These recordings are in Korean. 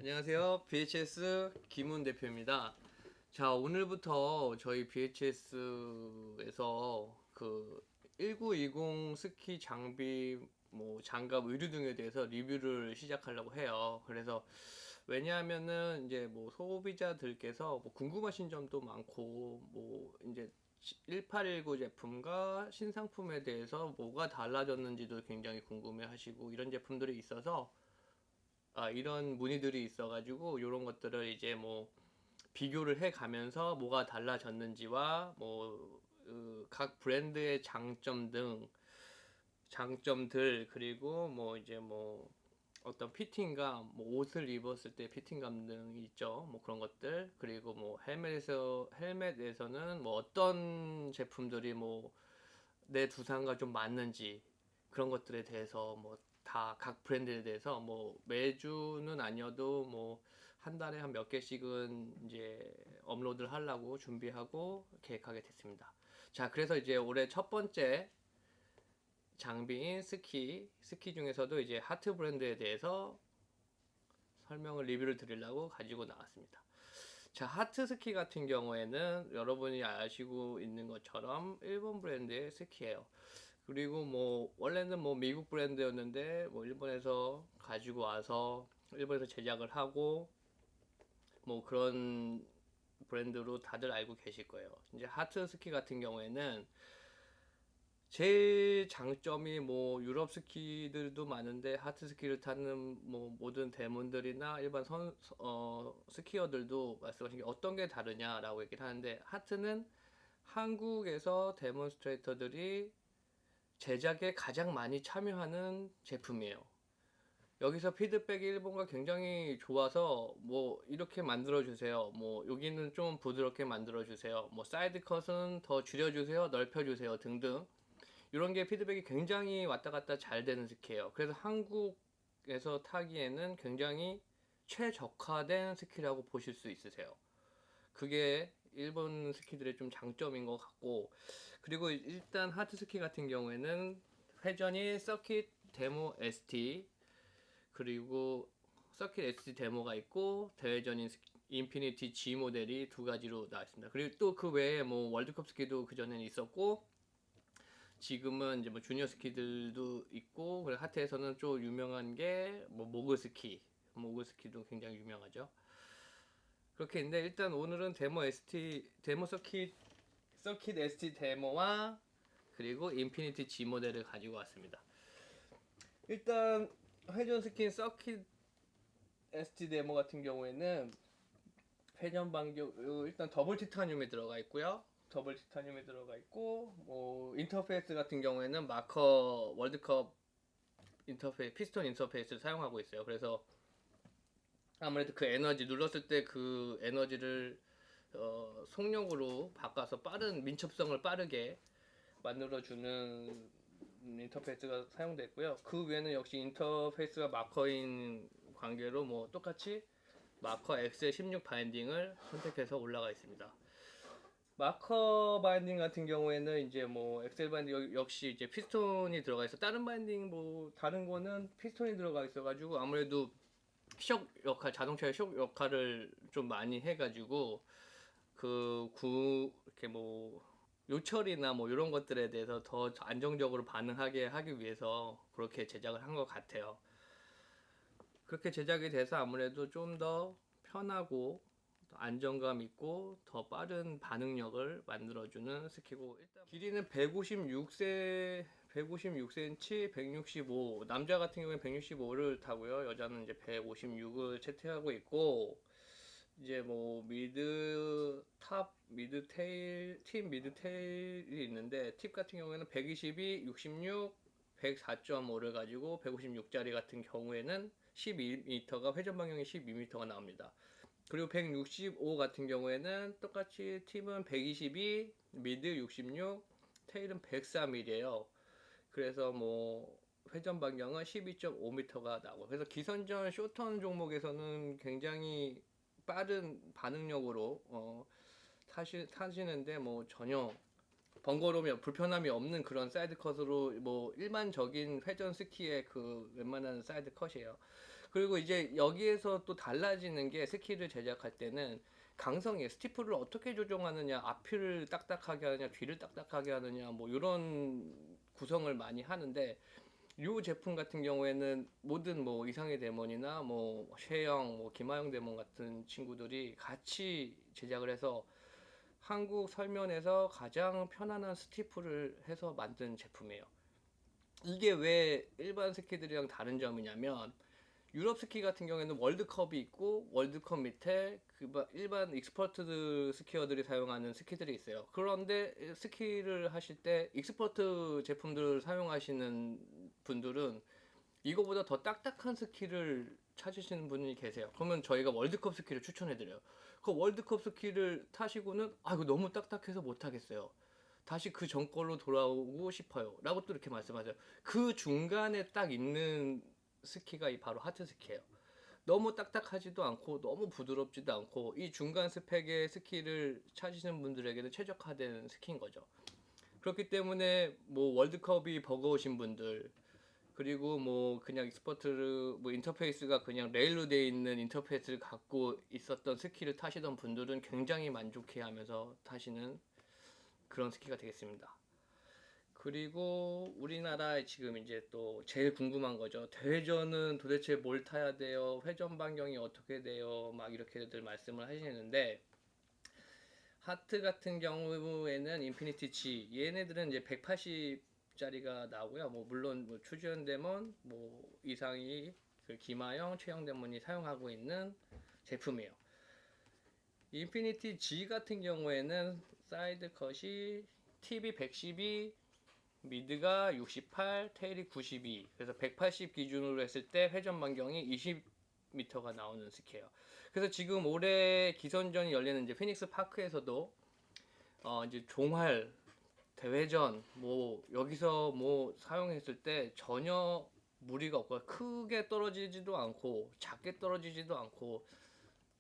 안녕하세요. BHS 김훈 대표입니다. 자, 오늘부터 저희 BHS에서 그 1920 스키 장비, 장갑, 의류 등에 대해서 리뷰를 시작하려고 해요. 그래서 왜냐하면은 이제 소비자들께서 궁금하신 점도 많고, 이제 1819 제품과 신상품에 대해서 뭐가 달라졌는지도 굉장히 궁금해 하시고, 이런 제품들이 있어서 이런 문의들이 있어가지고 이런 것들을 이제 비교를 해 가면서 뭐가 달라졌는지와 각 브랜드의 장점들, 그리고 어떤 피팅감, 옷을 입었을 때 피팅감 등이 있죠. 그런 것들, 그리고 헬멧에서는 어떤 제품들이 내 두상과 좀 맞는지, 그런 것들에 대해서 다 각 브랜드에 대해서 매주는 아니어도 한 달에 한 몇 개씩은 이제 업로드를 하려고 준비하고 계획하게 됐습니다. 자, 그래서 이제 올해 첫 번째 장비인 스키 중에서도 이제 하트 브랜드에 대해서 설명을 리뷰를 드리려고 가지고 나왔습니다. 자, 하트 스키 같은 경우에는 여러분이 아시고 있는 것처럼 일본 브랜드의 스키예요. 그리고 원래는 미국 브랜드였는데 일본에서 가지고 와서 일본에서 제작을 하고 그런 브랜드로 다들 알고 계실 거예요. 이제 하트 스키 같은 경우에는 제일 장점이 유럽 스키들도 많은데 하트 스키를 타는 모든 대문들이나 일반 스키어들도 말씀하신 게 어떤 게 다르냐라고 얘기를 하는데, 하트는 한국에서 데몬스트레이터들이 제작에 가장 많이 참여하는 제품이에요. 여기서 피드백이 일본과 굉장히 좋아서 이렇게 만들어 주세요. 여기는 좀 부드럽게 만들어 주세요. 사이드 컷은 더 줄여 주세요. 넓혀 주세요. 등등. 이런 게 피드백이 굉장히 왔다 갔다 잘 되는 스키예요. 그래서 한국에서 타기에는 굉장히 최적화된 스키라고 보실 수 있으세요. 그게 일본 스키들의 좀 장점인 것 같고, 그리고 일단 하트 스키 같은 경우에는 회전이 서킷 데모 ST, 그리고 서킷 ST 데모가 있고 대회전인 인피니티 G 모델이 두 가지로 나와 있습니다. 그리고 또 그 외에 월드컵 스키도 그 전에는 있었고, 지금은 이제 주니어 스키들도 있고, 그리고 하트에서는 좀 유명한 게 모그 스키도 굉장히 유명하죠. 그렇게 있는데, 일단 오늘은 데모 서킷 ST 데모와 그리고 인피니티 G 모델을 가지고 왔습니다. 일단 회전 스킨 서킷 ST 데모 같은 경우에는 회전 반경 일단 더블 티타늄이 들어가 있고요. 더블 티타늄이 들어가 있고, 인터페이스 같은 경우에는 마커 월드컵 피스톤 인터페이스를 사용하고 있어요. 그래서 아무래도 그 에너지 눌렀을 때 그 에너지를 속력으로 바꿔서 민첩성을 빠르게 만들어주는 인터페이스가 사용됐고요. 그 외에는 역시 인터페이스가 마커인 관계로 똑같이 마커 엑셀 16 바인딩을 선택해서 올라가 있습니다. 마커 바인딩 같은 경우에는 이제 엑셀 바인딩 역시 이제 피스톤이 들어가 있어. 다른 바인딩 다른 거는 피스톤이 들어가 있어가지고 아무래도 자동차의 쇼 역할을 좀 많이 해가지고 이렇게 요철이나 이런 것들에 대해서 더 안정적으로 반응하게 하기 위해서 그렇게 제작을 한 것 같아요. 그렇게 제작이 돼서 아무래도 좀 더 편하고 안정감 있고 더 빠른 반응력을 만들어주는 스키고, 일단 길이는 156cm, 165. 남자 같은 경우에 165를 타고요. 여자는 이제 156을 채택하고 있고, 이제 미드 테일이 있는데, 팁 같은 경우에는 122, 66, 104.5를 가지고 156짜리 같은 경우에는 12m가 회전 방향이 12m가 나옵니다. 그리고 165 같은 경우에는 똑같이 팁은 122, 미드 66, 테일은 103mm예요. 그래서 회전 반경은 12.5m가 나오고, 그래서 기선전 쇼턴 종목에서는 굉장히 빠른 반응력으로 타시는데 전혀 번거로움이 불편함이 없는 그런 사이드 컷으로 일반적인 회전 스키의 그 웬만한 사이드 컷이에요. 그리고 이제 여기에서 또 달라지는 게 스키를 제작할 때는 강성이에요. 스티프를 어떻게 조정하느냐, 앞을 딱딱하게 하느냐, 뒤를 딱딱하게 하느냐, 뭐 이런 구성을 많이 하는데 이 제품 같은 경우에는 모든 뭐 이상의 데몬이나 뭐 쉐영, 뭐 김하영 데몬 같은 친구들이 같이 제작을 해서 한국 설면에서 가장 편안한 스티프를 해서 만든 제품이에요. 이게 왜 일반 스키들이랑 다른 점이냐면 유럽 스키 같은 경우에는 월드컵이 있고 월드컵 밑에 그 일반 익스퍼트 스키어들이 사용하는 스키들이 있어요. 그런데 스키를 하실 때 익스퍼트 제품들을 사용하시는 분들은 이거보다 더 딱딱한 스키를 찾으시는 분이 계세요. 그러면 저희가 월드컵 스키를 추천해드려요. 그 월드컵 스키를 타시고는 아 이거 너무 딱딱해서 못 하겠어요. 다시 그 전 걸로 돌아오고 싶어요. 라고 또 이렇게 말씀하세요. 그 중간에 딱 있는 스키가 바로 하트 스키예요. 너무 딱딱하지도 않고 너무 부드럽지도 않고 이 중간 스펙의 스키를 찾으시는 분들에게는 최적화된 스키인 거죠. 그렇기 때문에 뭐 월드컵이 버거우신 분들 그리고 뭐 그냥 익스퍼트를 뭐 인터페이스가 그냥 레일로 되어 있는 인터페이스를 갖고 있었던 스키를 타시던 분들은 굉장히 만족해하면서 타시는 그런 스키가 되겠습니다. 그리고 우리나라에 지금 이제 또 제일 궁금한 거죠. 대회전은 도대체 뭘 타야 돼요? 회전 반경이 어떻게 돼요? 막 이렇게들 말씀을 하시는데 하트 같은 경우에는 인피니티 G 얘네들은 이제 180짜리가 나오고요. 뭐 물론 뭐 추지현 데몬, 뭐 이상희, 그 김하영, 최영 데몬이 사용하고 있는 제품이에요. 인피니티 G 같은 경우에는 사이드 컷이 TV 112, 미드가 68, 테일이 92. 그래서 180 기준으로 했을 때 회전 반경이 20m가 나오는 스키예요. 그래서 지금 올해 기선전이 열리는 이제 피닉스 파크에서도 이제 종활 대회전 뭐 여기서 뭐 사용했을 때 전혀 무리가 없고 크게 떨어지지도 않고 작게 떨어지지도 않고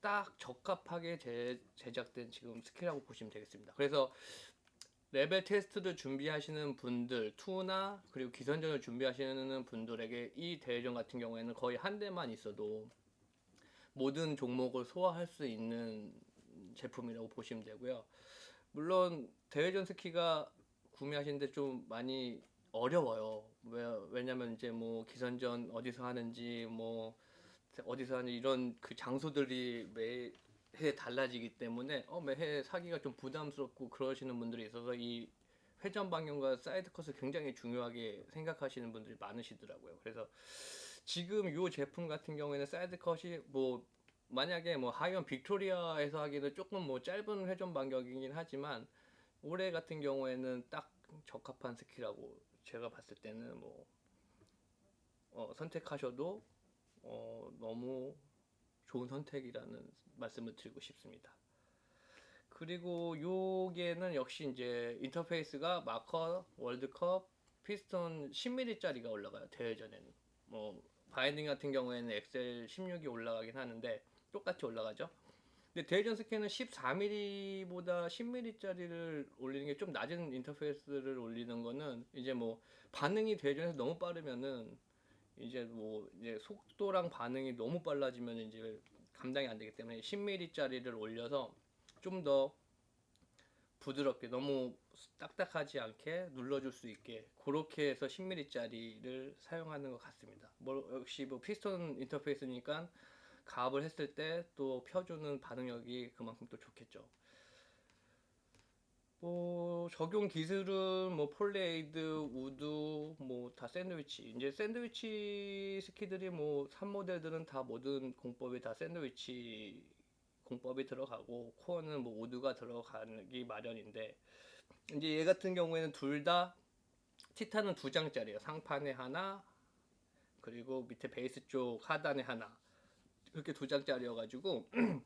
딱 적합하게 제작된 지금 스키라고 보시면 되겠습니다. 그래서 레벨 테스트를 준비하시는 분들, 투나 그리고 기선전을 준비하시는 분들에게 이 대회전 같은 경우에는 거의 한 대만 있어도 모든 종목을 소화할 수 있는 제품이라고 보시면 되고요. 물론 대회전 스키가 구매하시는데 좀 많이 어려워요. 왜냐면 이제 뭐 기선전 어디서 하는지 뭐 어디서 하는 이런 그 장소들이 매해 달라지기 때문에 매해 사기가 좀 부담스럽고 그러시는 분들이 있어서 이 회전 방향과 사이드 컷을 굉장히 중요하게 생각하시는 분들이 많으시더라고요. 그래서 지금 이 제품 같은 경우에는 사이드 컷이 뭐 만약에 뭐 하이원 빅토리아에서 하기는 조금 뭐 짧은 회전 반경이긴 하지만 올해 같은 경우에는 딱 적합한 스키라고 제가 봤을 때는 뭐 선택하셔도 너무 좋은 선택이라는 말씀을 드리고 싶습니다. 그리고 요게는 역시 이제 인터페이스가 마커, 월드컵, 피스톤 10mm짜리가 올라가요. 대회전에는. 뭐 바인딩 같은 경우에는 엑셀 16이 올라가긴 하는데 똑같이 올라가죠. 근데 대회전 스캔은 14mm보다 10mm짜리를 올리는 게 좀 낮은 인터페이스를 올리는 거는 이제 뭐 반응이 대회전에서 너무 빠르면은 이제 속도랑 반응이 너무 빨라지면 이제 감당이 안 되기 때문에 10mm짜리를 올려서 좀 더 부드럽게 너무 딱딱하지 않게 눌러줄 수 있게 그렇게 해서 10mm짜리를 사용하는 것 같습니다. 뭐 역시 뭐 피스톤 인터페이스니까 가압을 했을 때 또 펴주는 반응력이 그만큼 또 좋겠죠. 뭐 적용 기술은 뭐 폴레이드, 우드 뭐 다 샌드위치. 이제 샌드위치 스키들이 뭐 3모델들은 다 모든 공법에 다 샌드위치 공법이 들어가고 코어는 뭐 우드가 들어가기 마련인데 이제 얘 같은 경우에는 둘 다 티탄은 2장짜리예요. 상판에 하나 그리고 밑에 베이스 쪽 하단에 하나 그렇게 2장짜리여가지고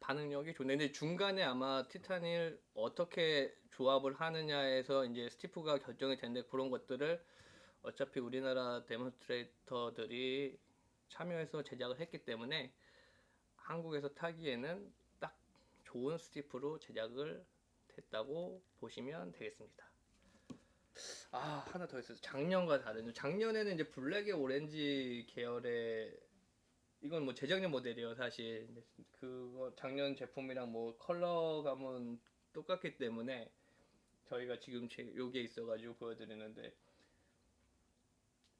반응력이 좋네. 근데 중간에 아마 티탄을 어떻게 조합을 하느냐에서 이제 스티프가 결정이 되는데 그런 것들을 어차피 우리나라 데몬스트레이터들이 참여해서 제작을 했기 때문에 한국에서 타기에는 딱 좋은 스티프로 제작을 됐다고 보시면 되겠습니다. 아, 하나 더 있어요. 작년과 다른. 작년에는 이제 블랙의 오렌지 계열의 이건 뭐 재작년 모델이에요, 사실. 근데 그거 작년 제품이랑 뭐 컬러감은 똑같기 때문에 저희가 지금 여기에 있어가지고 보여드리는데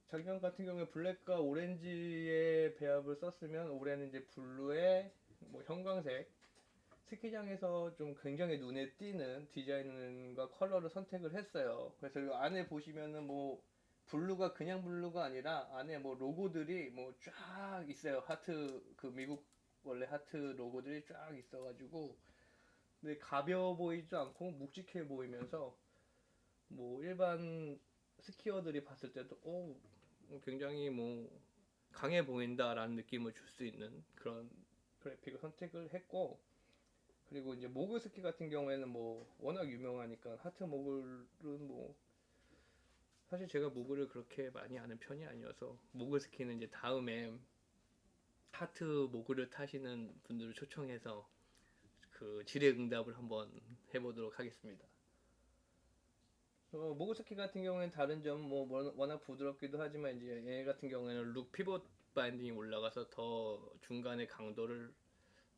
작년 같은 경우에 블랙과 오렌지의 배합을 썼으면 올해는 이제 블루에 뭐 형광색 스키장에서 좀 굉장히 눈에 띄는 디자인과 컬러를 선택을 했어요. 그래서 이 안에 보시면은 뭐 블루가 그냥 블루가 아니라 안에 뭐 로고들이 뭐 쫙 있어요. 하트 그 미국 원래 하트 로고들이 쫙 있어가지고 근데 가벼워 보이지도 않고 묵직해 보이면서 뭐 일반 스키어들이 봤을 때도 굉장히 뭐 강해 보인다라는 느낌을 줄 수 있는 그런 그래픽을 선택을 했고 그리고 이제 모글 스키 같은 경우에는 뭐 워낙 유명하니까 하트 모글은 뭐 사실 제가 모글을 그렇게 많이 아는 편이 아니어서 모글 스키는 이제 다음에 하트 모글을 타시는 분들을 초청해서 그 질의응답을 한번 해보도록 하겠습니다. 모글 스키 같은 경우에는 다른 점 뭐 워낙 부드럽기도 하지만 이제 얘 같은 경우에는 룩 피벗 바인딩이 올라가서 더 중간의 강도를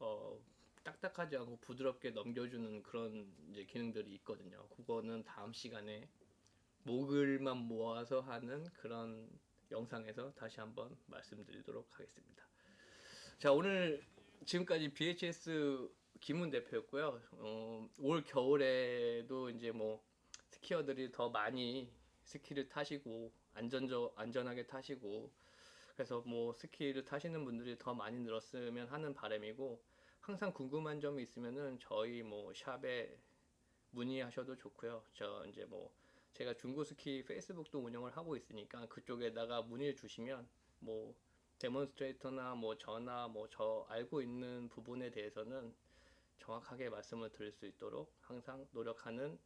어, 딱딱하지 않고 부드럽게 넘겨주는 그런 이제 기능들이 있거든요. 그거는 다음 시간에 목을만 모아서 하는 그런 영상에서 다시 한번 말씀드리도록 하겠습니다. 자, 오늘 지금까지 BHS 김훈 대표였고요. 올 겨울에도 이제 뭐 스키어들이 더 많이 스키를 타시고 안전하게 타시고 그래서 뭐 스키를 타시는 분들이 더 많이 늘었으면 하는 바람이고 항상 궁금한 점이 있으면은 저희 뭐 샵에 문의하셔도 좋고요. 저 이제 뭐 제가 중고스키 페이스북도 운영을 하고 있으니까 그쪽에다가 문의를 주시면 뭐 데몬스트레이터나 뭐 저나 뭐 저 알고 있는 부분에 대해서는 정확하게 말씀을 드릴 수 있도록 항상 노력하는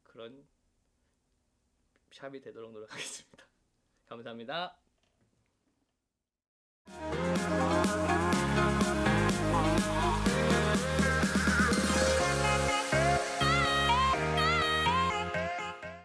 그런 샵이 되도록 노력하겠습니다. 감사합니다.